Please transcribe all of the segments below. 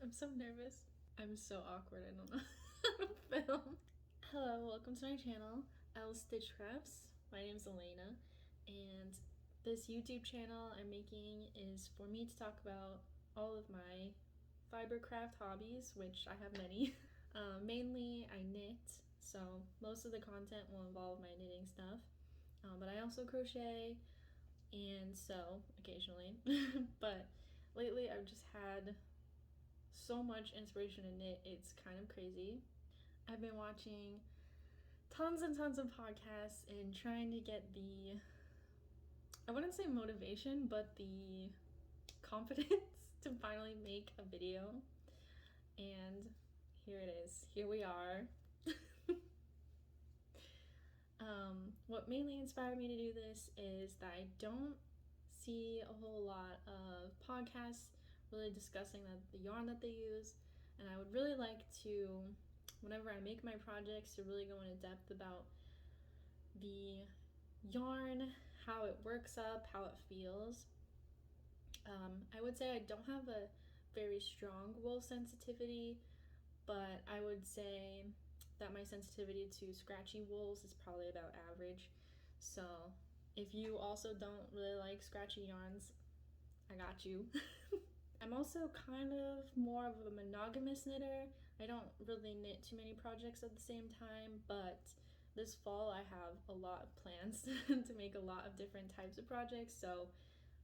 I'm so nervous. I'm so awkward. I don't know how to film. Hello, welcome to my channel, Elle Stitch Crafts. My name's Elaina, and this YouTube channel I'm making is for me to talk about all of my fiber craft hobbies, which I have many. Mainly I knit, so most of the content will involve my knitting stuff. But I also crochet and sew occasionally. But lately I've just had so much inspiration to knit, it's kind of crazy. I've been watching tons and tons of podcasts and trying to get I wouldn't say motivation, but the confidence to finally make a video. And here it is. Here we are. What mainly inspired me to do this is that I don't see a whole lot of podcasts really discussing the yarn that they use, and I would really like to, whenever I make my projects, to really go into depth about the yarn, how it works up, how it feels. I would say I don't have a very strong wool sensitivity, but I would say that my sensitivity to scratchy wools is probably about average. So if you also don't really like scratchy yarns, I got you. I'm also kind of more of a monogamous knitter. I don't really knit too many projects at the same time, but this fall I have a lot of plans to make a lot of different types of projects, so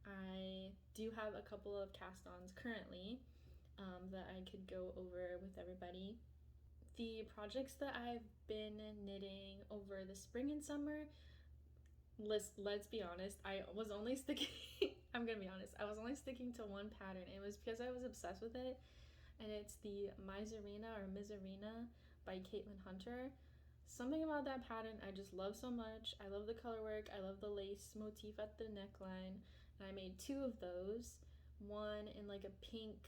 I do have a couple of cast-ons currently that I could go over with everybody. The projects that I've been knitting over the spring and summer, let's be honest, I was only sticking I'm gonna be honest, I was only sticking to one pattern. It was because I was obsessed with it, and it's the Misurina by Caitlin Hunter. Something about that pattern I just love so much. I love the color work, I love the lace motif at the neckline, and I made two of those. One in like a pink,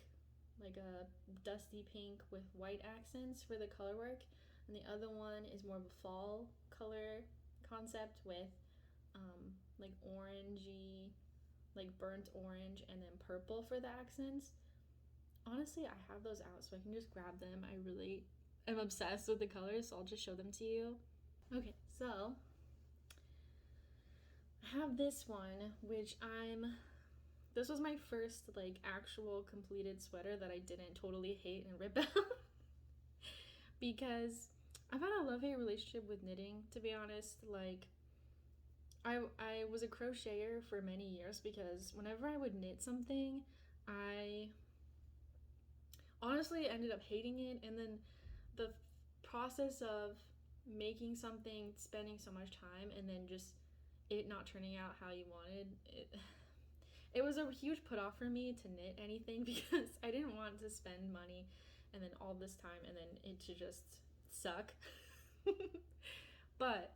like a dusty pink with white accents for the color work, and the other one is more of a fall color concept with like orangey, like burnt orange, and then purple for the accents. Honestly, I have those out so I can just grab them. I really am obsessed with the colors, so I'll just show them to you. Okay, so I have this one, which this was my first like actual completed sweater that I didn't totally hate and rip out. Because I've had a love-hate relationship with knitting, to be honest. Like, I was a crocheter for many years because whenever I would knit something, I honestly ended up hating it, and then the process of making something, spending so much time, and then just it not turning out how you wanted it was a huge put off for me to knit anything because I didn't want to spend money and then all this time and then it to just suck. But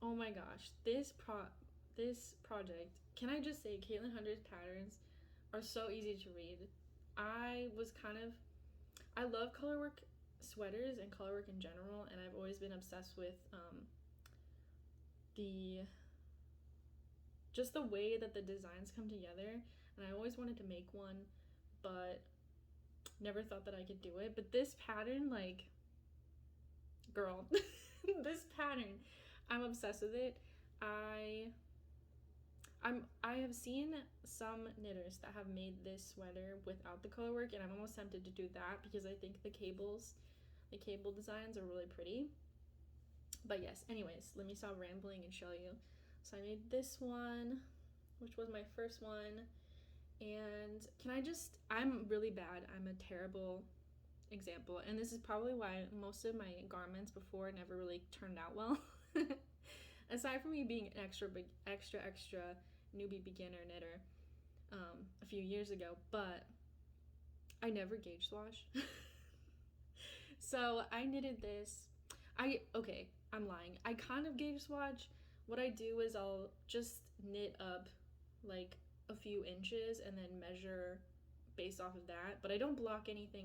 oh my gosh, this project, can I just say, Caitlin Hunter's patterns are so easy to read. I love colorwork sweaters and colorwork in general, and I've always been obsessed with just the way that the designs come together, and I always wanted to make one, but never thought that I could do it. But this pattern, like, girl, this pattern, I'm obsessed with it. I have seen some knitters that have made this sweater without the colorwork, and I'm almost tempted to do that because I think the cable designs are really pretty. But yes, anyways, let me stop rambling and show you. So I made this one, which was my first one, and I'm really bad. I'm a terrible example, and this is probably why most of my garments before never really turned out well. Aside from me being an extra newbie beginner knitter a few years ago, but I never gauge swatch. So I knitted this. I'm lying. I kind of gauge swatch. What I do is I'll just knit up like a few inches and then measure based off of that, but I don't block anything.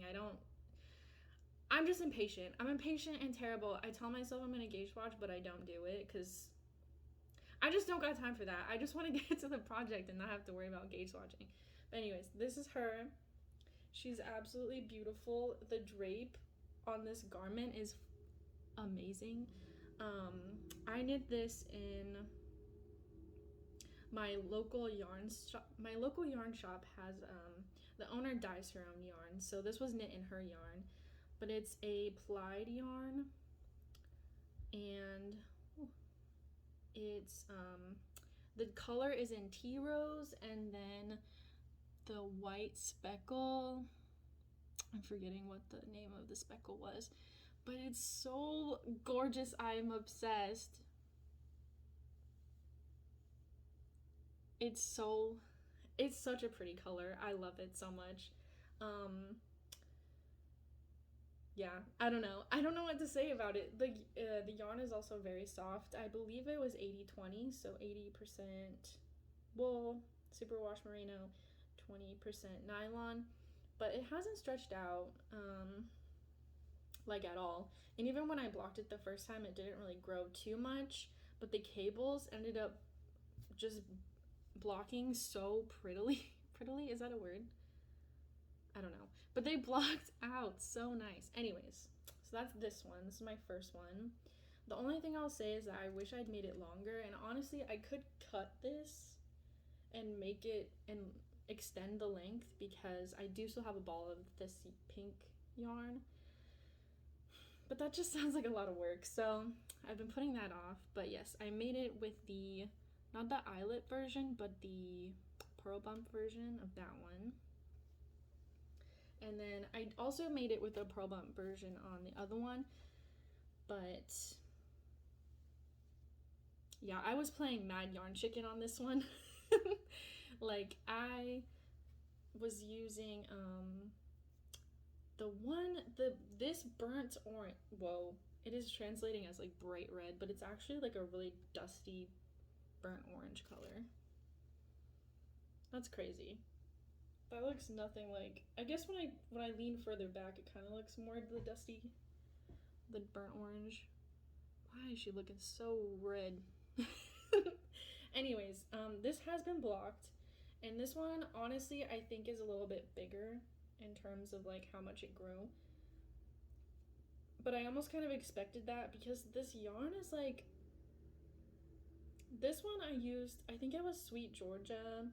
I'm just impatient. I'm impatient and terrible. I tell myself I'm gonna gauge swatch, but I don't do it because I just don't got time for that. I just want to get to the project and not have to worry about gauge swatching. But anyways, this is her. She's absolutely beautiful. The drape on this garment is amazing. I knit this in my local yarn shop. My local yarn shop has the owner dyes her own yarn, so this was knit in her yarn, but it's a plied yarn, and it's the color is in tea rose, and then the white speckle, I'm forgetting what the name of the speckle was, but it's so gorgeous. I'm obsessed. It's such a pretty color. I love it so much. Yeah, I don't know what to say about it. The yarn is also very soft. I believe it was 80-20, so 80% wool, superwash merino, 20% nylon, but it hasn't stretched out like at all. And even when I blocked it the first time, it didn't really grow too much, but the cables ended up just blocking so prettily. Prettily, is that a word? I don't know, but they blocked out so nice. Anyways, so that's this one. This is my first one. The only thing I'll say is that I wish I'd made it longer, and honestly I could cut this and make it and extend the length, because I do still have a ball of this pink yarn, but that just sounds like a lot of work, so I've been putting that off. But yes, I made it with the, not the eyelet version, but the pearl bump version of that one. And then I also made it with the pearl bump version on the other one, but yeah, I was playing mad yarn chicken on this one. Like, I was using this burnt orange, whoa, it is translating as like bright red, but it's actually like a really dusty burnt orange color. That's crazy. That looks nothing like, I guess when I lean further back, it kind of looks more the dusty, the burnt orange. Why is she looking so red? Anyways, this has been blocked, and this one honestly I think is a little bit bigger in terms of like how much it grew, but I almost kind of expected that, because this yarn is like, this one I used, I think it was Sweet Georgia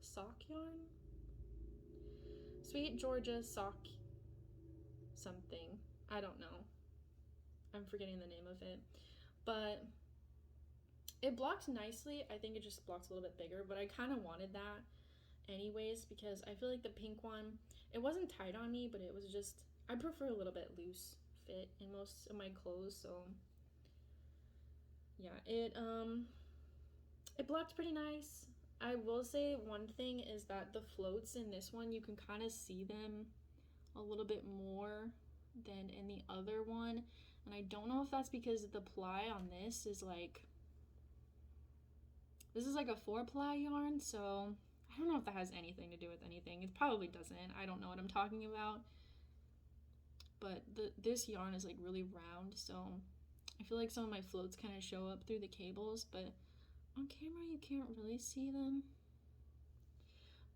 sock yarn, Sweet Georgia sock something, I don't know, I'm forgetting the name of it, but it blocked nicely. I think it just blocks a little bit bigger, but I kind of wanted that anyways, because I feel like the pink one, it wasn't tight on me, but it was just, I prefer a little bit loose fit in most of my clothes, so yeah, it blocked pretty nice. I will say one thing is that the floats in this one, you can kind of see them a little bit more than in the other one, and I don't know if that's because the ply on this is like, this is like a 4-ply yarn, so I don't know if that has anything to do with anything. It probably doesn't. I don't know what I'm talking about. But this yarn is like really round, so I feel like some of my floats kind of show up through the cables, but on camera you can't really see them.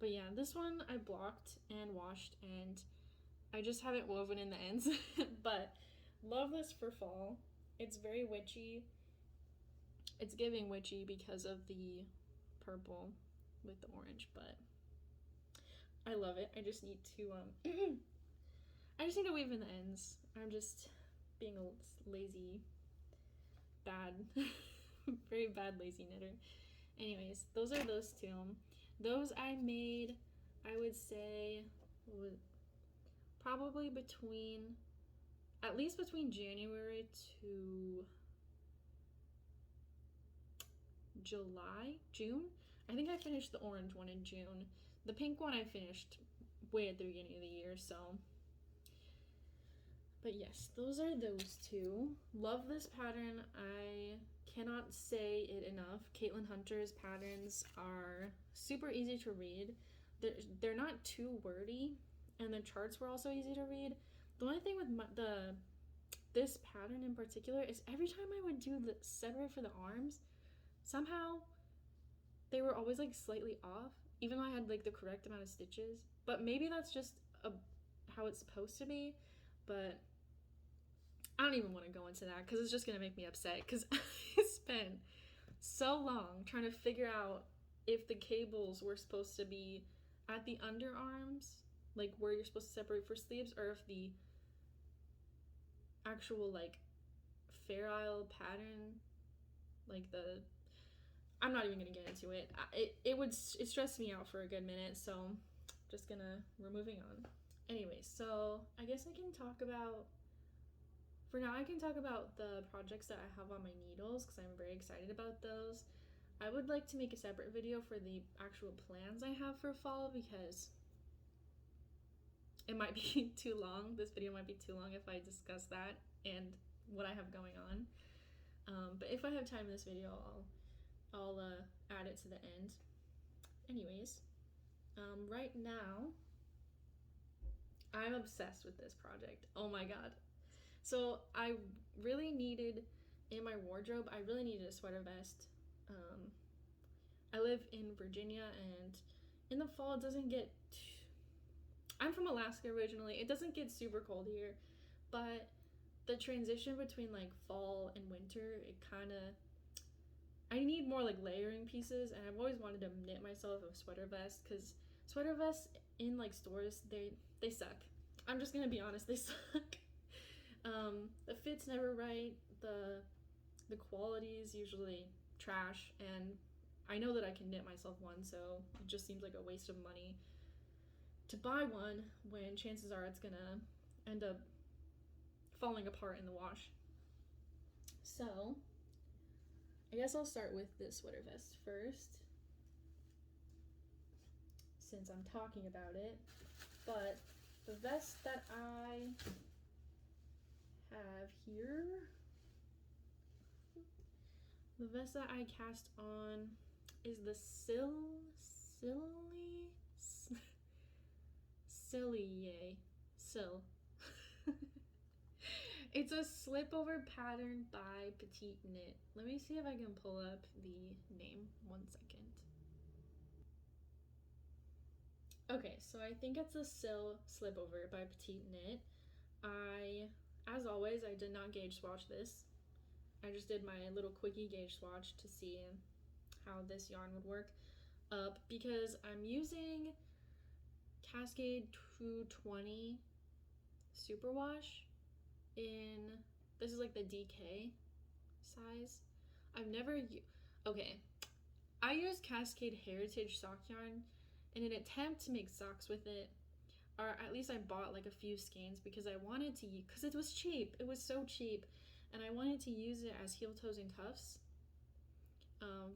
But yeah, this one I blocked and washed, and I just haven't woven in the ends. But love this for fall. It's very witchy. It's giving witchy because of the purple with the orange, but I love it. I just need to I just need to weave in the ends. I'm just being a lazy, bad, very bad lazy knitter. Anyways, those are those two. Those I made, I would say, probably at least between January to June. I think I finished the orange one in June. The pink one I finished way at the beginning of the year, so. But yes, those are those two. Love this pattern. I cannot say it enough. Caitlin Hunter's patterns are super easy to read. They're not too wordy, and the charts were also easy to read. The only thing with this pattern in particular is every time I would do the separate for the arms, somehow they were always like slightly off, even though I had like the correct amount of stitches. but maybe that's just how it's supposed to be. But I don't even want to go into that because it's just gonna make me upset, because I spent so long trying to figure out if the cables were supposed to be at the underarms, like where you're supposed to separate for sleeves, or if the actual like Fair Isle pattern, like the, I'm not even gonna get into it. It stressed me out for a good minute, so I'm just gonna, we're moving on. Anyway, so I guess I can talk about, for now I can talk about the projects that I have on my needles, because I'm very excited about those. I would like to make a separate video for the actual plans I have for fall, because it might be too long. This video might be too long if I discuss that and what I have going on. But if I have time in this video, I'll add it to the end. Anyways, right now, I'm obsessed with this project. Oh my god. So I really needed, in my wardrobe, I really needed a sweater vest. I live in Virginia, and in the fall it doesn't get, I'm from Alaska originally, it doesn't get super cold here, but the transition between like fall and winter, it kind of, I need more like layering pieces, and I've always wanted to knit myself a sweater vest, because sweater vests in like stores, they suck. I'm just gonna be honest, they suck. The fit's never right, the quality is usually trash, and I know that I can knit myself one, so it just seems like a waste of money to buy one when chances are it's gonna end up falling apart in the wash. So I guess I'll start with this sweater vest first, since I'm talking about it. But the vest that I have here, the vest that I cast on is the Sille. It's a Slipover pattern by Petiteknit. Let me see if I can pull up the name. 1 second. Okay, so I think it's a Sille Slipover by Petiteknit. As always, I did not gauge swatch this. I just did my little quickie gauge swatch to see how this yarn would work up, because I'm using Cascade 220 Superwash in, this is like the DK size. I've never, okay, I use Cascade Heritage sock yarn in an attempt to make socks with it, or at least I bought like a few skeins because I wanted to, because it was cheap, it was so cheap, and I wanted to use it as heel, toes, and cuffs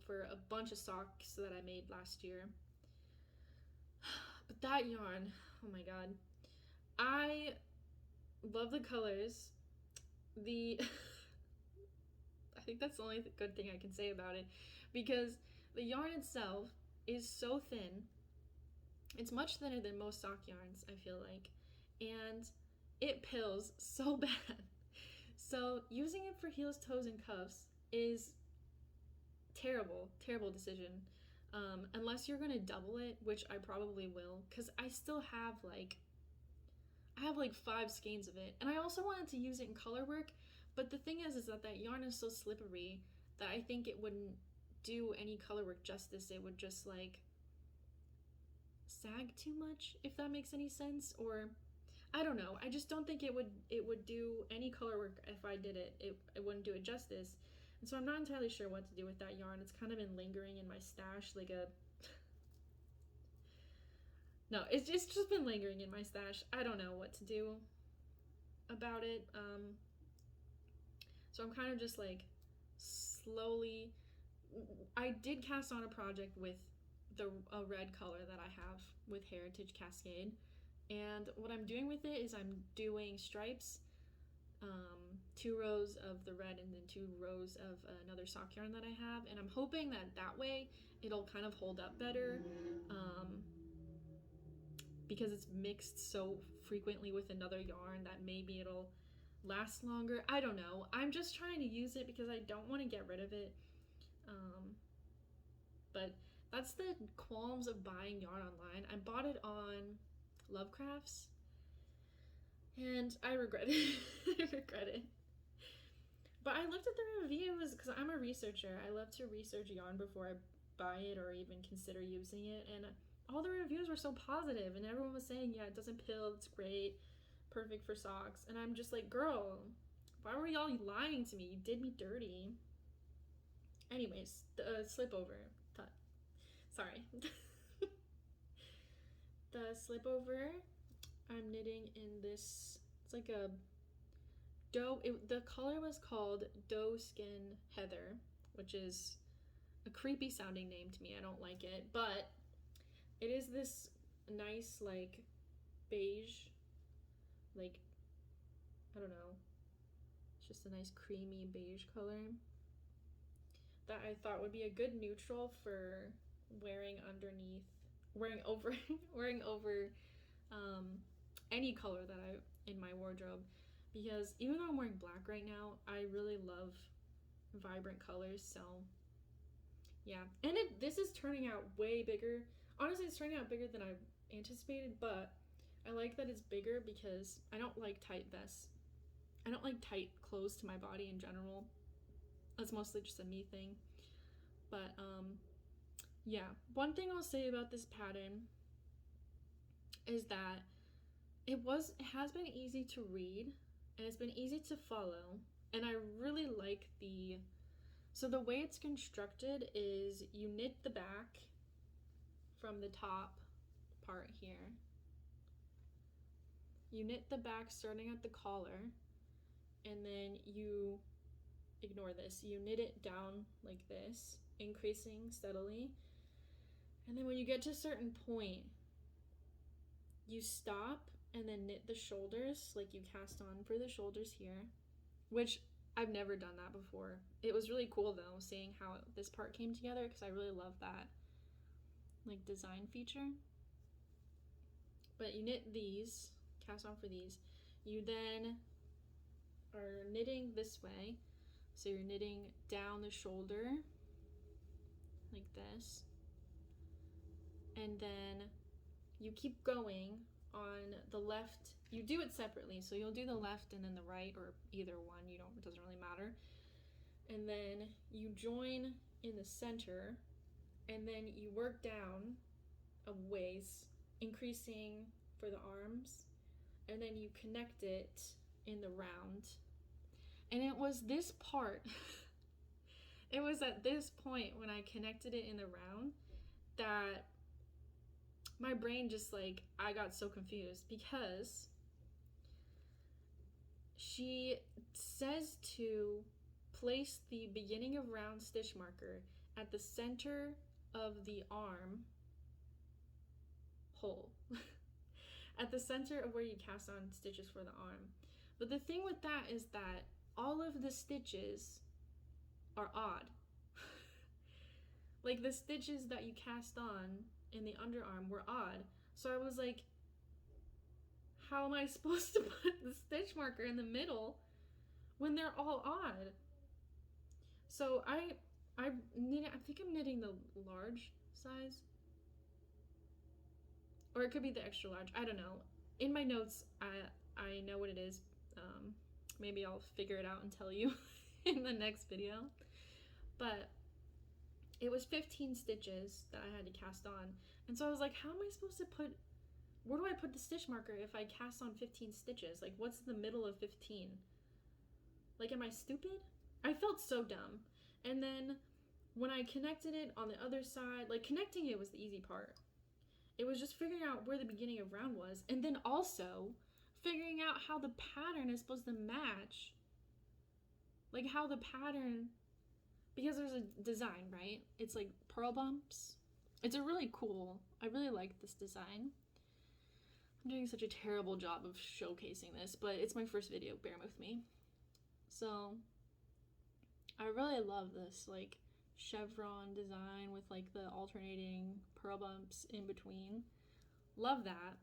for a bunch of socks that I made last year. But that yarn, oh my god, I love the colors. I think that's the only good thing I can say about it, because the yarn itself is so thin. It's much thinner than most sock yarns, I feel like, and it pills so bad. So using it for heels, toes, and cuffs is terrible decision. Unless you're gonna double it, which I probably will, because I still have like, I have like 5 skeins of it, and I also wanted to use it in color work, but the thing is that yarn is so slippery that I think it wouldn't do any color work justice. It would just like sag too much, if that makes any sense, or I don't know. I just don't think it would do any color work if I did it. It wouldn't do it justice. And so I'm not entirely sure what to do with that yarn. It's kind of been lingering in my stash like a... No, it's just been lingering in my stash. I don't know what to do about it. So I'm kind of just like slowly... I did cast on a project with a red color that I have with Heritage Cascade. And what I'm doing with it is I'm doing stripes, 2 rows of the red and then 2 rows of another sock yarn that I have, and I'm hoping that way it'll kind of hold up better, because it's mixed so frequently with another yarn that maybe it'll last longer. I don't know. I'm just trying to use it because I don't want to get rid of it. But that's the qualms of buying yarn online. I bought it on Lovecrafts. And I regret it. I regret it. But I looked at the reviews because I'm a researcher. I love to research yarn before I buy it or even consider using it. And all the reviews were so positive, and everyone was saying, yeah, it doesn't pill, it's great, perfect for socks. And I'm just like, girl, why were y'all lying to me? You did me dirty. Anyways, the Slipover. Sorry. The Slipover, I'm knitting in this, it's like a doe, the color was called Doe Skin Heather, which is a creepy sounding name to me. I don't like it, but it is this nice, like, beige, like, I don't know, it's just a nice creamy beige color that I thought would be a good neutral for wearing over any color that in my wardrobe, because even though I'm wearing black right now, I really love vibrant colors. So yeah, and this is turning out way bigger. Honestly, it's turning out bigger than I anticipated, but I like that it's bigger because I don't like tight vests. I don't like tight clothes to my body in general. That's mostly just a me thing. But yeah, one thing I'll say about this pattern is that it has been easy to read, and it's been easy to follow, and I really like so the way it's constructed is you knit the back from the top part here. You knit the back starting at the collar, and then you ignore this. You knit it down like this, increasing steadily. And then when you get to a certain point, you stop and then knit the shoulders, like you cast on for the shoulders here, which I've never done that before. It was really cool though, seeing how this part came together, because I really love that like design feature. But you knit these, cast on for these. You then are knitting this way. So you're knitting down the shoulder like this. And then you keep going on the left. You do it separately. So you'll do the left and then the right, or either one. It doesn't really matter. And then you join in the center, and then you work down a ways, increasing for the arms, and then you connect it in the round. And it was this part, it was at this point when I connected it in the round that my brain just like, I got so confused, because she says to place the beginning of round stitch marker at the center of the arm hole. At the center of where you cast on stitches for the arm. But the thing with that is that all of the stitches are odd. Like the stitches that you cast on in the underarm were odd. So I was like, how am I supposed to put the stitch marker in the middle when they're all odd? So I think I'm knitting the large size, or it could be the extra large. I don't know. In my notes, I know what it is. Maybe I'll figure it out and tell you in the next video. But it was 15 stitches that I had to cast on. And so I was like, how am I supposed to where do I put the stitch marker if I cast on 15 stitches? Like, what's the middle of 15? Like, am I stupid? I felt so dumb. And then when I connected it on the other side, like connecting it was the easy part. It was just figuring out where the beginning of round was, and then also figuring out how the pattern is supposed to match. Like how the pattern, because there's a design, right? It's like pearl bumps. It's a really cool, I really like this design. I'm doing such a terrible job of showcasing this, but it's my first video, bear with me. So I really love this like chevron design with like the alternating pearl bumps in between. Love that.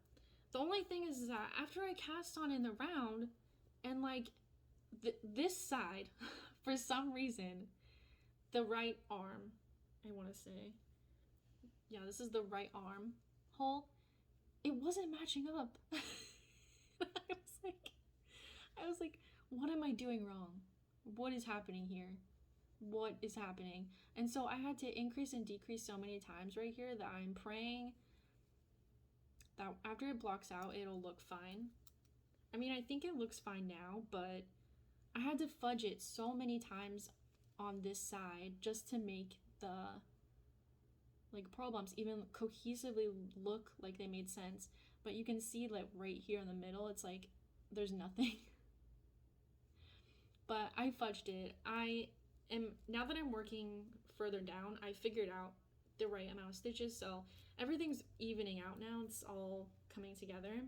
The only thing is that after I cast on in the round, and like this side, for some reason, the right arm, I want to say, yeah, this is the right arm hole, it wasn't matching up. I was like, what am I doing wrong? What is happening here? What is happening? And so I had to increase and decrease so many times right here that I'm praying that after it blocks out, it'll look fine. I mean, I think it looks fine now, but I had to fudge it so many times on this side just to make the like pearl bumps even cohesively look like they made sense. But you can see like right here in the middle, it's like there's nothing. But I fudged it. Now that I'm working further down, I figured out the right amount of stitches, so everything's evening out now. It's all coming together.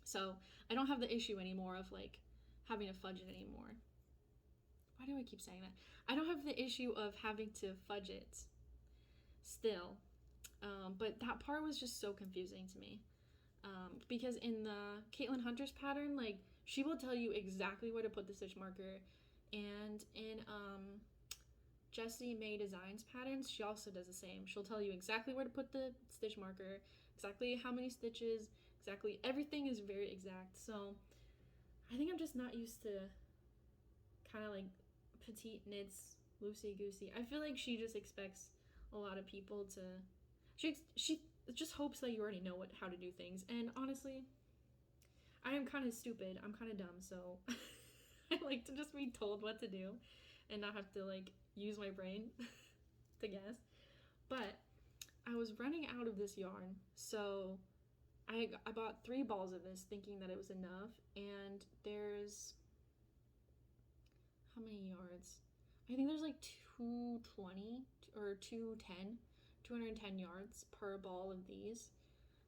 So I don't have the issue anymore of like having to fudge it anymore. Why do I keep saying that? I don't have the issue of having to fudge it still. But that part was just so confusing to me. Because in the Caitlin Hunter's pattern, like, she will tell you exactly where to put the stitch marker. And in Jessie Maed Designs patterns, she also does the same. She'll tell you exactly where to put the stitch marker, exactly how many stitches, exactly everything is very exact. So I think I'm just not used to kind of like Petiteknit's loosey-goosey. I feel like she just expects a lot of people to... She just hopes that you already know how to do things. And honestly, I am kind of stupid. I'm kind of dumb, so I like to just be told what to do and not have to like use my brain to guess. But I was running out of this yarn, so I bought 3 balls of this thinking that it was enough, and there's how many yards? I think there's like 220 or 210 yards per ball of these,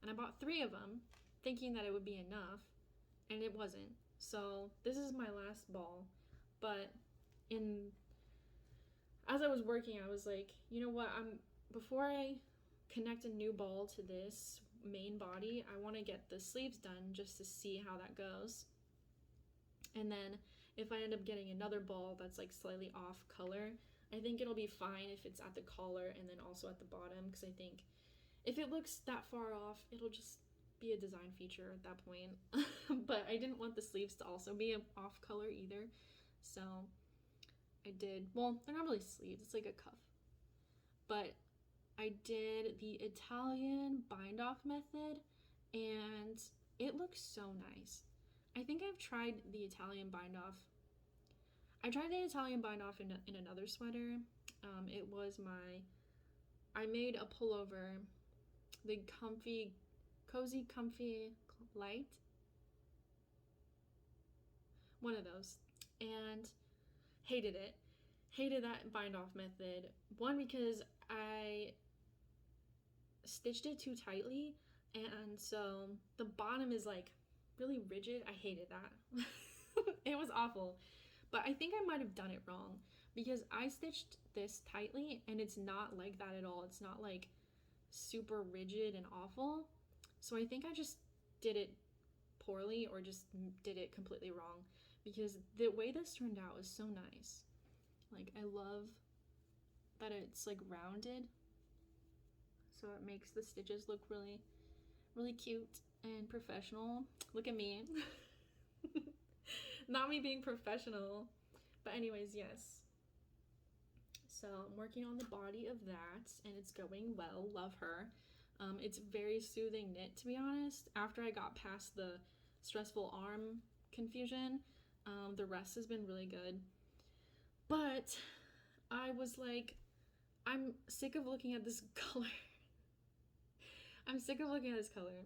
and I bought 3 of them thinking that it would be enough, and it wasn't. So this is my last ball, but as I was working, I was like, you know what, before I connect a new ball to this main body, I want to get the sleeves done just to see how that goes. And then if I end up getting another ball that's like slightly off color, I think it'll be fine if it's at the collar and then also at the bottom, because I think if it looks that far off, it'll just be a design feature at that point. But I didn't want the sleeves to also be off color either, so I did, well, they're not really sleeves, it's like a cuff, but I did the Italian bind off method and it looks so nice. I think I've tried the Italian bind off. I tried the Italian bind off in another sweater. It was I made a pullover, the Cozy Comfy Light, one of those, and hated it. Hated that bind off method. One, because I stitched it too tightly, and so the bottom is like really rigid. I hated that. It was awful. But I think I might have done it wrong, because I stitched this tightly and it's not like that at all. It's not like super rigid and awful. So I think I just did it poorly, or just did it completely wrong, because the way this turned out was so nice. Like, I love that it's like rounded, so it makes the stitches look really, really cute and professional. Look at me. Not me being professional. But anyways, yes. So I'm working on the body of that, and it's going well. Love her. It's very soothing knit, to be honest. After I got past the stressful arm confusion, the rest has been really good. But I was like, I'm sick of looking at this color. I'm sick of looking at this color.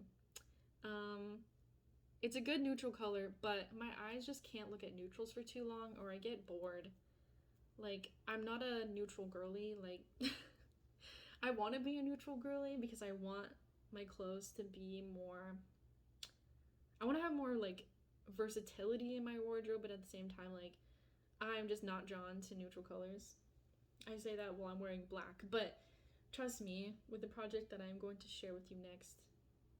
It's a good neutral color, but my eyes just can't look at neutrals for too long, or I get bored. Like, I'm not a neutral girly. Like, I want to be a neutral girly because I want my clothes to be more... I want to have more, like, versatility in my wardrobe, but at the same time, like, I'm just not drawn to neutral colors. I say that while I'm wearing black, but trust me, with the project that I'm going to share with you next,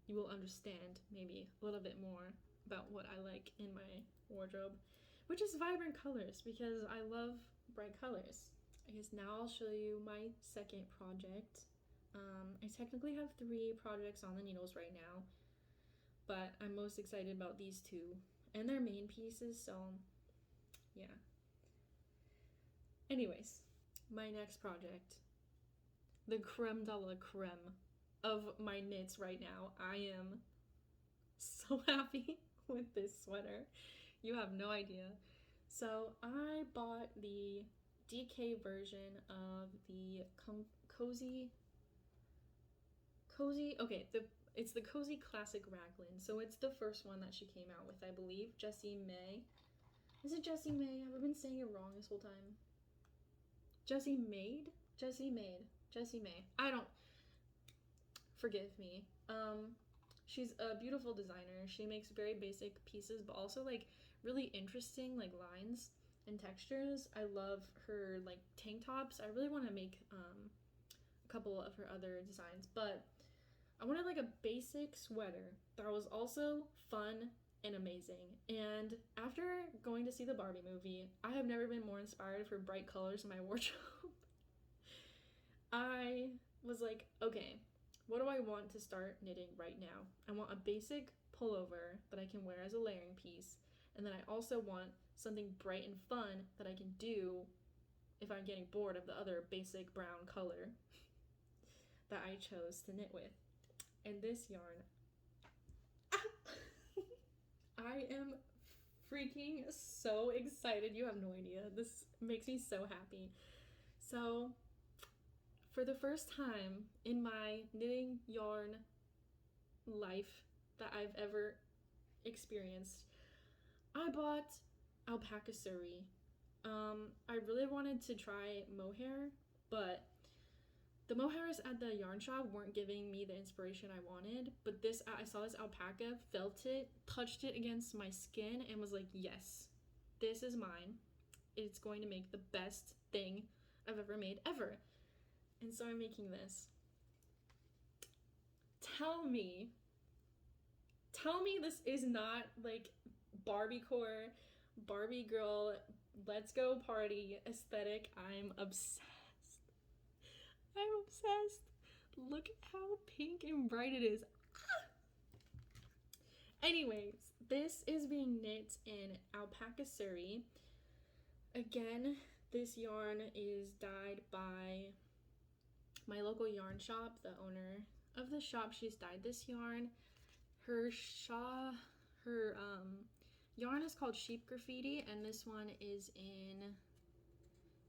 you will understand maybe a little bit more about what I like in my wardrobe, which is vibrant colors, because I love bright colors. I guess now I'll show you my second project, I technically have 3 projects on the needles right now, but I'm most excited about these 2, and they're main pieces, so yeah. Anyways, my next project, the creme de la creme of my knits right now. I am so happy with this sweater. You have no idea. So I bought the DK version of the cozy. Okay, it's the Cozy Classic Raglan. So it's the first one that she came out with, I believe. Jessie May. Is it Jessie May? Have I been saying it wrong this whole time? Jessie Maed? Jessie Maed. Jessie May. I don't. Forgive me. She's a beautiful designer. She makes very basic pieces, but also like really interesting like lines and textures. I love her like tank tops. I really want to make a couple of her other designs, but I wanted like a basic sweater that was also fun and amazing. And after going to see the Barbie movie, I have never been more inspired for bright colors in my wardrobe. I was like, okay, what do I want to start knitting right now? I want a basic pullover that I can wear as a layering piece, and then I also want something bright and fun that I can do if I'm getting bored of the other basic brown color that I chose to knit with. And this yarn, I am freaking so excited. You have no idea. This makes me so happy. So for the first time in my knitting yarn life that I've ever experienced, I bought alpaca suri. I really wanted to try mohair, but the mohairs at the yarn shop weren't giving me the inspiration I wanted, but this, I saw this alpaca, felt it, touched it against my skin, and was like, yes, this is mine. It's going to make the best thing I've ever made, ever. And so I'm making this. Tell me this is not like Barbiecore, Barbie girl, let's go party aesthetic. I'm obsessed. Look at how pink and bright it is. Anyways, this is being knit in alpaca suri. Again, this yarn is dyed by my local yarn shop. The owner of the shop, she's dyed this yarn. Her yarn is called Sheep Graffiti, and this one is in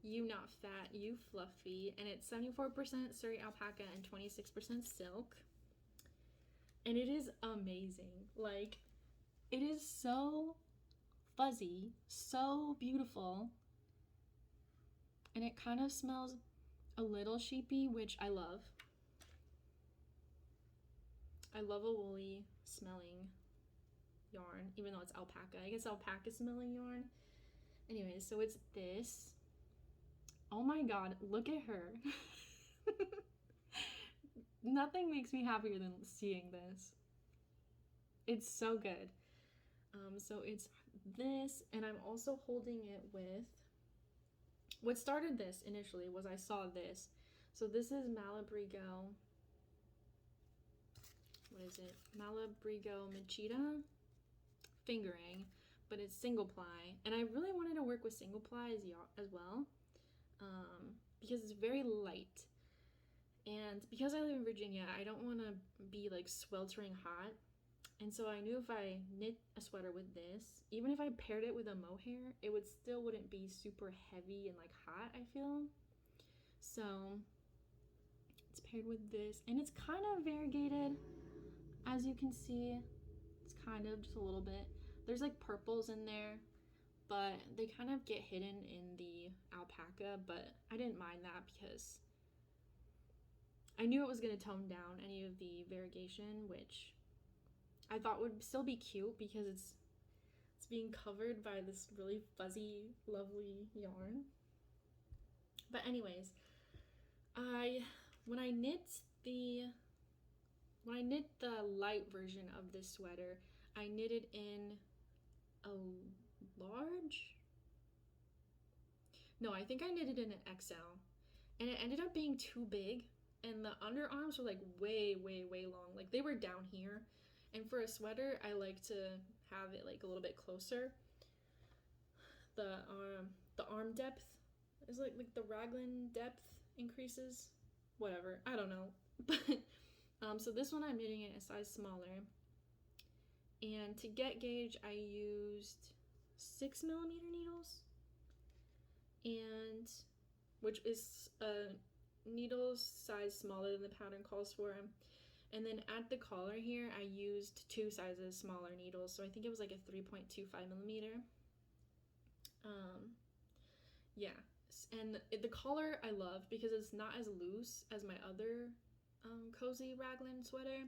You Not Fat, You Fluffy, and it's 74% Suri alpaca and 26% silk. And it is amazing. Like, it is so fuzzy, so beautiful, and it kind of smells a little sheepy, which I love. I love a woolly smelling yarn, even though it's alpaca. I guess alpaca smelling yarn. Anyways, so it's this. Oh my god, look at her. Nothing makes me happier than seeing this. It's so good. So it's this, and I'm also holding it with, what started this initially was I saw this. So this is Malabrigo, what is it? Malabrigo Machida fingering, but it's single ply. And I really wanted to work with single ply as well, because it's very light. And because I live in Virginia, I don't want to be like sweltering hot. And so I knew if I knit a sweater with this, even if I paired it with a mohair, it wouldn't be super heavy and like hot, I feel. So it's paired with this, and it's kind of variegated, as you can see. It's kind of just a little bit. There's like purples in there, but they kind of get hidden in the alpaca, but I didn't mind that because I knew it was going to tone down any of the variegation, which I thought would still be cute because it's being covered by this really fuzzy, lovely yarn. But anyways, when I knit the light version of this sweater, I knitted in a large? No, I think I knitted in an XL, and it ended up being too big and the underarms were like way long. Like they were down here, and for a sweater I like to have it like a little bit closer. The arm depth is like the raglan depth increases, whatever, I don't know. But so this one I'm knitting it a size smaller, and to get gauge I used 6mm needles, and which is a needle size smaller than the pattern calls for. And then at the collar here I used 2 sizes smaller needles, so I think it was like a 3.25mm. Yeah, and the collar I love because it's not as loose as my other cozy raglan sweater.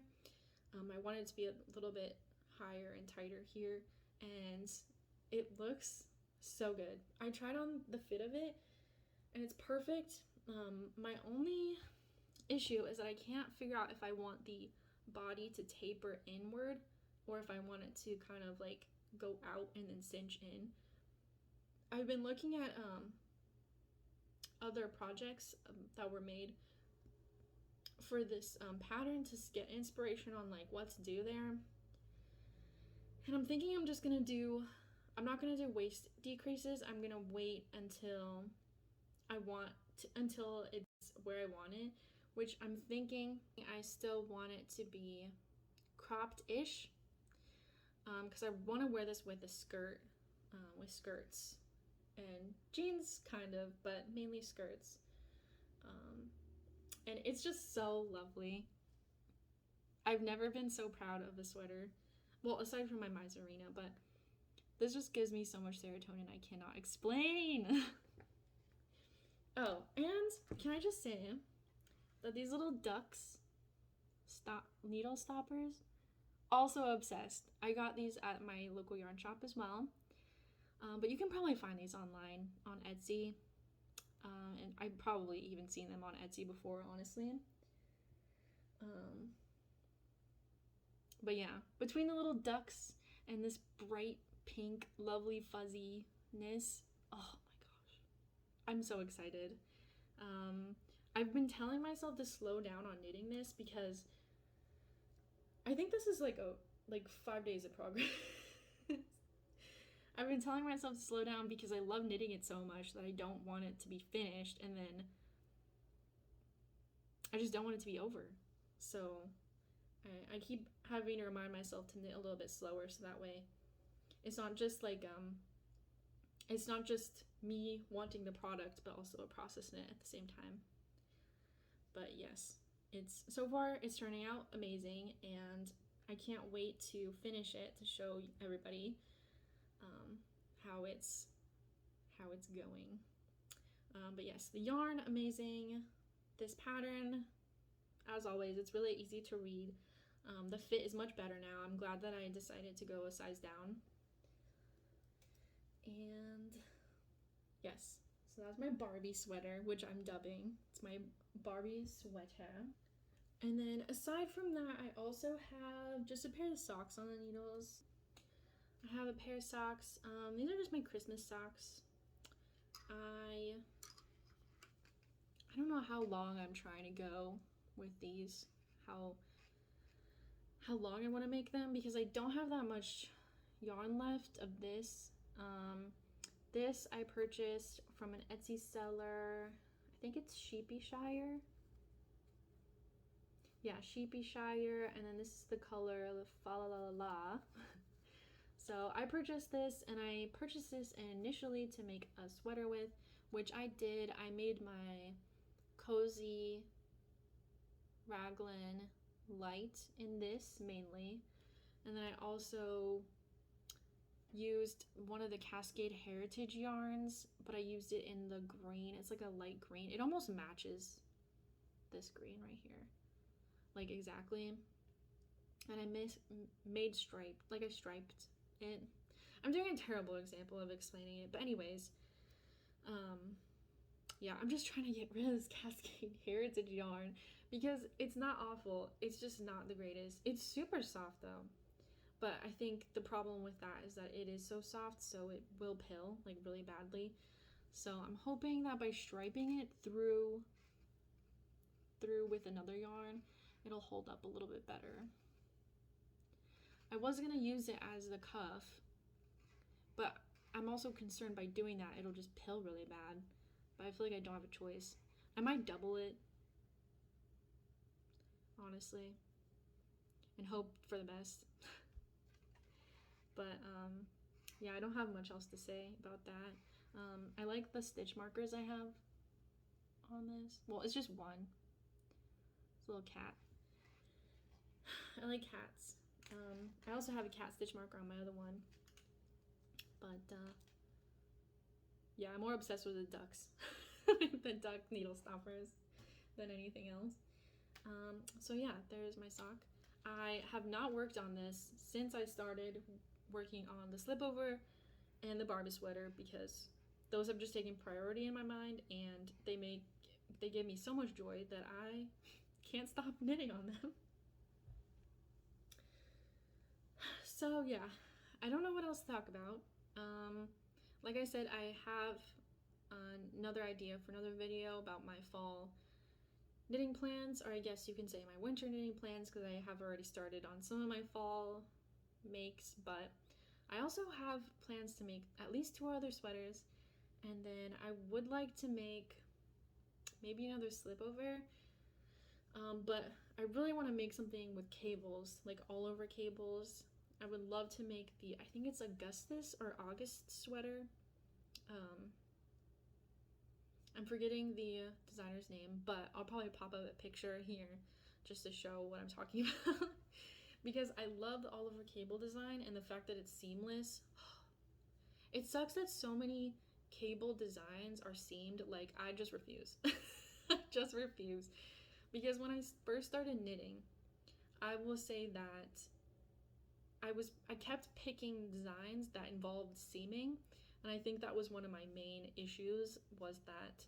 I want it to be a little bit higher and tighter here, and it looks so good. I tried on the fit of it and it's perfect. My only issue is that I can't figure out if I want the body to taper inward or if I want it to kind of like go out and then cinch in. I've been looking at other projects that were made for this pattern to get inspiration on like what to do there, and I'm thinking I'm not gonna do waist decreases. I'm gonna wait until it's where I want it, which I'm thinking I still want it to be cropped-ish, because I want to wear this with a skirt, with skirts and jeans kind of, but mainly skirts. And it's just so lovely. I've never been so proud of a sweater, well, aside from my Misurina, but this just gives me so much serotonin I cannot explain. Oh, and can I just say that these little ducks needle stoppers, also obsessed. I got these at my local yarn shop as well, but you can probably find these online on Etsy, and I've probably even seen them on Etsy before, honestly. But yeah, between the little ducks and this bright pink lovely fuzziness, oh my gosh, I'm so excited. I've been telling myself to slow down on knitting this because I think this is like 5 days of progress. I've been telling myself to slow down because I love knitting it so much that I don't want it to be finished, and then I just don't want it to be over. So I keep having to remind myself to knit a little bit slower, so that way it's not just like it's not just me wanting the product, but also a process knit at the same time. But yes, so far it's turning out amazing, and I can't wait to finish it to show everybody how it's going. But yes, the yarn amazing. This pattern, as always, it's really easy to read. The fit is much better now. I'm glad that I decided to go a size down. And yes, so that's my Barbie sweater, which I'm dubbing. It's my Barbie sweater. And then aside from that, I also have just a pair of socks on the needles. I have a pair of socks. These are just my Christmas socks. I don't know how long I'm trying to go with these, how long I want to make them, because I don't have that much yarn left of this. This I purchased from an Etsy seller. I think it's Sheepyshire. Yeah, Sheepyshire, and then this is the color Fa La La La La. So I purchased this, and I purchased this initially to make a sweater with, which I did. I made my cozy raglan light in this mainly, and then I also used one of the Cascade Heritage yarns, but I used it in the green. It's like a light green. It almost matches this green right here, like exactly. And I made striped, like I striped it. I'm doing a terrible example of explaining it, but anyways, yeah, I'm just trying to get rid of this Cascade Heritage yarn because it's not awful. It's just not the greatest. It's super soft though. But I think the problem with that is that it is so soft, so it will pill like really badly. So I'm hoping that by striping it through through with another yarn, it'll hold up a little bit better. I was going to use it as the cuff, but I'm also concerned by doing that it'll just pill really bad. But I feel like I don't have a choice. I might double it, honestly, and hope for the best. But yeah, I don't have much else to say about that. I like the stitch markers I have on this. Well, it's just one. It's a little cat. I like cats. I also have a cat stitch marker on my other one. But yeah, I'm more obsessed with the ducks. The duck needle stoppers than anything else. So yeah, there's my sock. I have not worked on this since I started working on the Slipover and the Barbie sweater, because those have just taken priority in my mind, and they give me so much joy that I can't stop knitting on them. So yeah, I don't know what else to talk about. Like I said, I have another idea for another video about my fall knitting plans, or I guess you can say my winter knitting plans, because I have already started on some of my fall makes, but I also have plans to make at least 2 other sweaters, and then I would like to make maybe another Slipover, but I really want to make something with cables, like all over cables. I would love to make the, I think it's Augustus or August sweater. I'm forgetting the designer's name, but I'll probably pop up a picture here just to show what I'm talking about. Because I love the all over cable design and the fact that it's seamless. It sucks that so many cable designs are seamed. Like, I just refuse. I just refuse. Because when I first started knitting, I will say that I kept picking designs that involved seaming, and I think that was one of my main issues, was that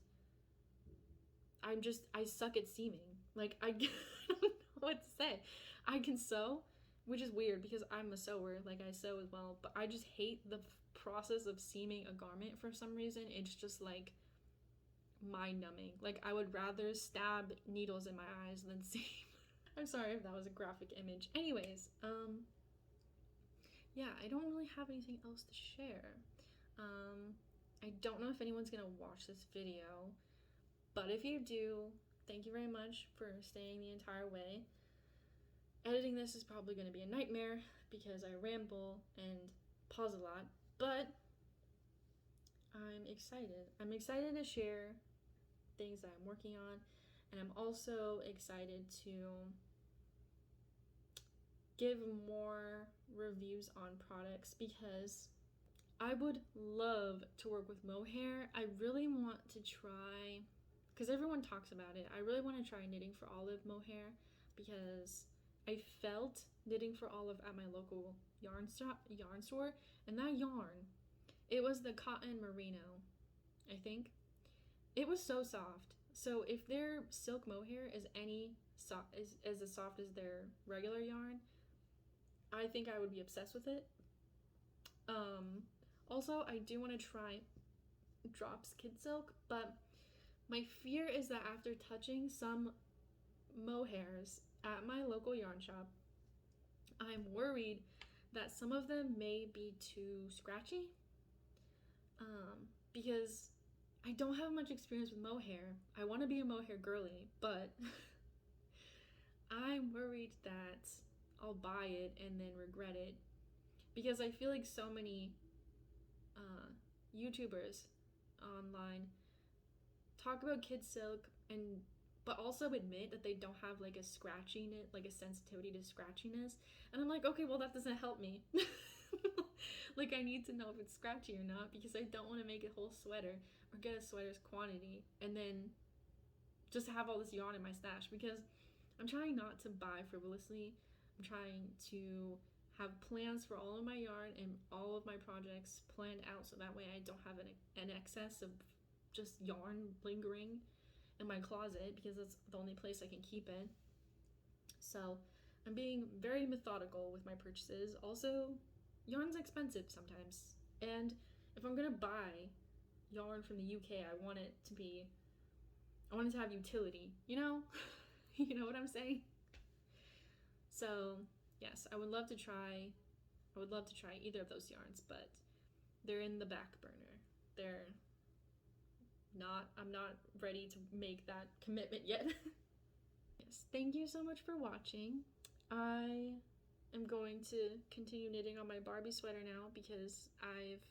I suck at seaming. Like, I don't know what to say. I can sew, which is weird because I'm a sewer, like I sew as well, but I just hate the process of seaming a garment for some reason. It's just like mind-numbing. Like, I would rather stab needles in my eyes than seam. I'm sorry if that was a graphic image. Anyways, yeah, I don't really have anything else to share. I don't know if anyone's gonna watch this video, but if you do, thank you very much for staying the entire way. Editing this is probably gonna be a nightmare because I ramble and pause a lot, but I'm excited. I'm excited to share things that I'm working on, and I'm also excited to give more reviews on products, because I would love to work with mohair. I really want to try, because everyone talks about it, I really want to try knitting for olive mohair, because I felt knitting for olive at my local yarn store, and that yarn, it was the cotton merino, I think. It was so soft. So if their silk mohair is as soft as their regular yarn, I think I would be obsessed with it. Also, I do want to try Drops Kid Silk, but my fear is that after touching some mohairs at my local yarn shop, I'm worried that some of them may be too scratchy, because I don't have much experience with mohair. I want to be a mohair girly, but I'm worried that I'll buy it and then regret it, because I feel like so many YouTubers online talk about kid silk but also admit that they don't have like a scratchiness, like a sensitivity to scratchiness, and I'm like, okay, well, that doesn't help me. Like, I need to know if it's scratchy or not, because I don't want to make a whole sweater or get a sweater's quantity and then just have all this yarn in my stash, because I'm trying not to buy frivolously. I'm trying to have plans for all of my yarn and all of my projects planned out, so that way I don't have an excess of just yarn lingering in my closet, because that's the only place I can keep it. So I'm being very methodical with my purchases. Also, yarn's expensive sometimes, and if I'm gonna buy yarn from the UK, I want it to have utility, you know? You know what I'm saying? So yes, I would love to try either of those yarns, but they're in the back burner. I'm not ready to make that commitment yet. Yes, thank you so much for watching. I am going to continue knitting on my Barbie sweater now because I've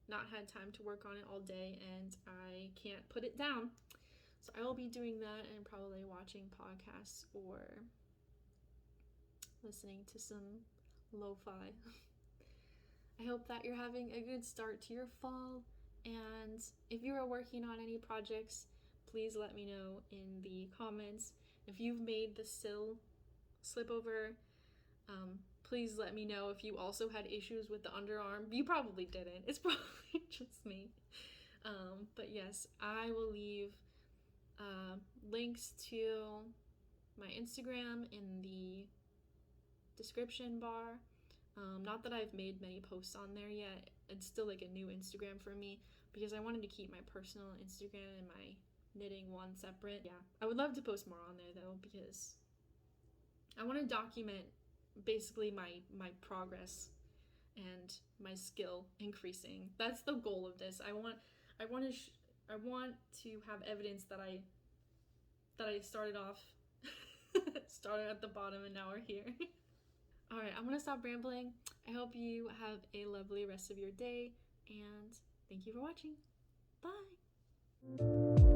not had time to work on it all day and I can't put it down. So I will be doing that and probably watching podcasts or listening to some lo-fi. I hope that you're having a good start to your fall, and if you are working on any projects, please let me know in the comments. If you've made the Sille slipover, please let me know if you also had issues with the underarm. You probably didn't. It's probably just me. But yes, I will leave links to my Instagram in the description bar. Not that I've made many posts on there yet. It's still like a new Instagram for me because I wanted to keep my personal Instagram and my knitting one separate. Yeah, I would love to post more on there though because I want to document basically my progress and my skill increasing. That's the goal of this. I want to have evidence that I started off started at the bottom and now we're here. Alright, I'm gonna stop rambling. I hope you have a lovely rest of your day, and thank you for watching. Bye!